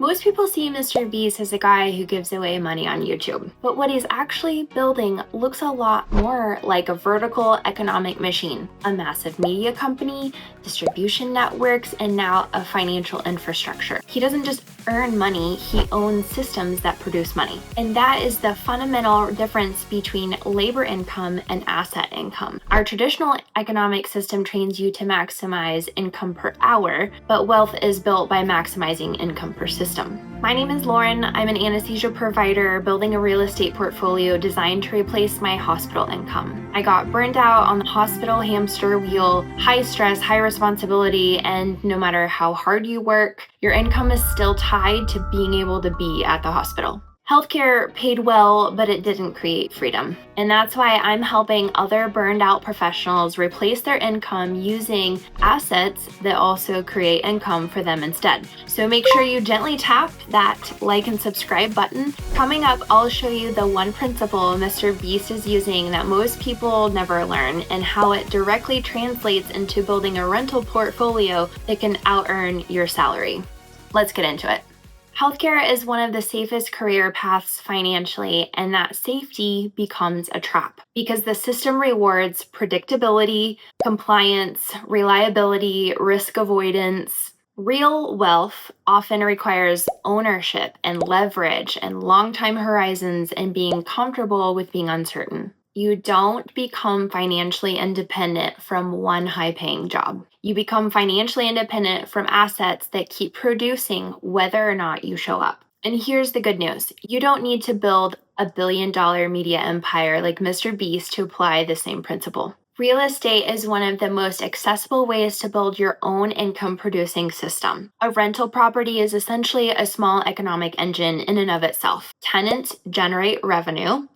Most people see MrBeast as a guy who gives away money on YouTube, but what he's actually building looks a lot more like a vertical economic machine, a massive media company, distribution networks, and now a financial infrastructure. He doesn't just earn money, he owns systems that produce money. And that is the fundamental difference between labor income and asset income. Our traditional economic system trains you to maximize income per hour, but wealth is built by maximizing income per system. My name is Lauren. I'm an anesthesia provider building a real estate portfolio designed to replace my hospital income. I got burned out on the hospital hamster wheel, high stress, high responsibility, and no matter how hard you work, your income is still tied to being able to be at the hospital. Healthcare paid well, but it didn't create freedom. And that's why I'm helping other burned out professionals replace their income using assets that also create income for them instead. So make sure you gently tap that like and subscribe button. Coming up, I'll show you the one principle MrBeast is using that most people never learn and how it directly translates into building a rental portfolio that can out-earn your salary. Let's get into it. Healthcare is one of the safest career paths financially, and that safety becomes a trap because the system rewards predictability, compliance, reliability, risk avoidance. Real wealth often requires ownership and leverage and long-time horizons and being comfortable with being uncertain. You don't become financially independent from one high-paying job. You become financially independent from assets that keep producing whether or not you show up. And here's the good news. You don't need to build a billion-dollar media empire like MrBeast to apply the same principle. Real estate is one of the most accessible ways to build your own income-producing system. A rental property is essentially a small economic engine in and of itself. Tenants generate revenue,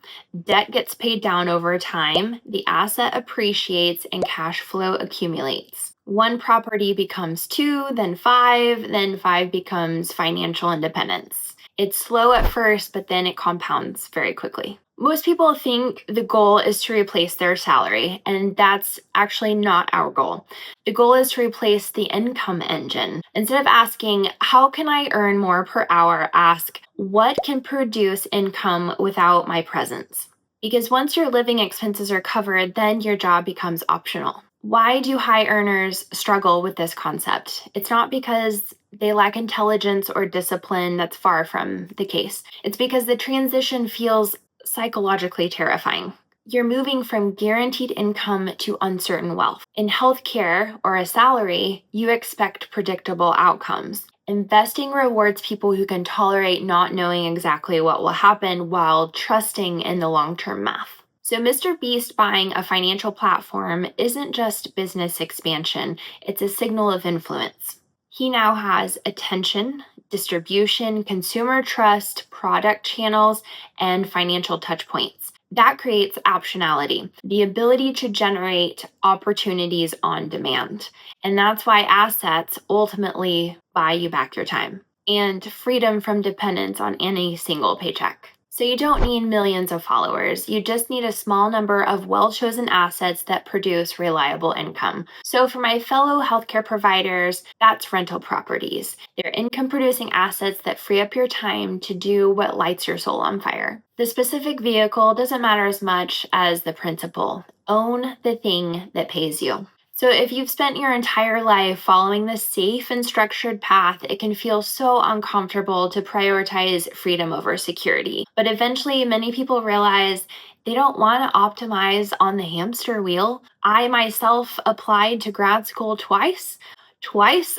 debt gets paid down over time, the asset appreciates, and cash flow accumulates. One property becomes two, then five becomes financial independence. It's slow at first, but then it compounds very quickly. Most people think the goal is to replace their salary, and that's actually not our goal. The goal is to replace the income engine. Instead of asking, how can I earn more per hour, ask, what can produce income without my presence? Because once your living expenses are covered, then your job becomes optional. Why do high earners struggle with this concept? It's not because they lack intelligence or discipline. That's far from the case. It's because the transition feels psychologically terrifying. You're moving from guaranteed income to uncertain wealth. In healthcare or a salary, you expect predictable outcomes. Investing rewards people who can tolerate not knowing exactly what will happen while trusting in the long-term math. So MrBeast buying a financial platform isn't just business expansion, it's a signal of influence. He now has attention, distribution, consumer trust, product channels, and financial touchpoints. That creates optionality, the ability to generate opportunities on demand. And that's why assets ultimately buy you back your time and freedom from dependence on any single paycheck. So you don't need millions of followers. You just need a small number of well-chosen assets that produce reliable income. So for my fellow healthcare providers, that's rental properties. They're income-producing assets that free up your time to do what lights your soul on fire. The specific vehicle doesn't matter as much as the principle. Own the thing that pays you. So if you've spent your entire life following this safe and structured path, it can feel so uncomfortable to prioritize freedom over security. But eventually, many people realize they don't want to optimize on the hamster wheel. I myself applied to grad school twice.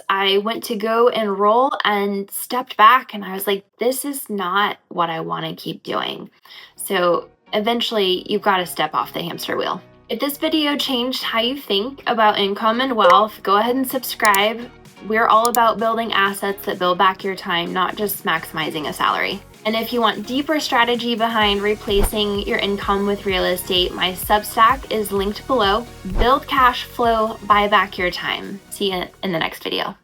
I went to go enroll and stepped back and I was like, this is not what I want to keep doing. So eventually, you've got to step off the hamster wheel. If this video changed how you think about income and wealth, go ahead and subscribe. We're all about building assets that build back your time, not just maximizing a salary. And if you want deeper strategy behind replacing your income with real estate, my Substack is linked below. Build cash flow, buy back your time. See you in the next video.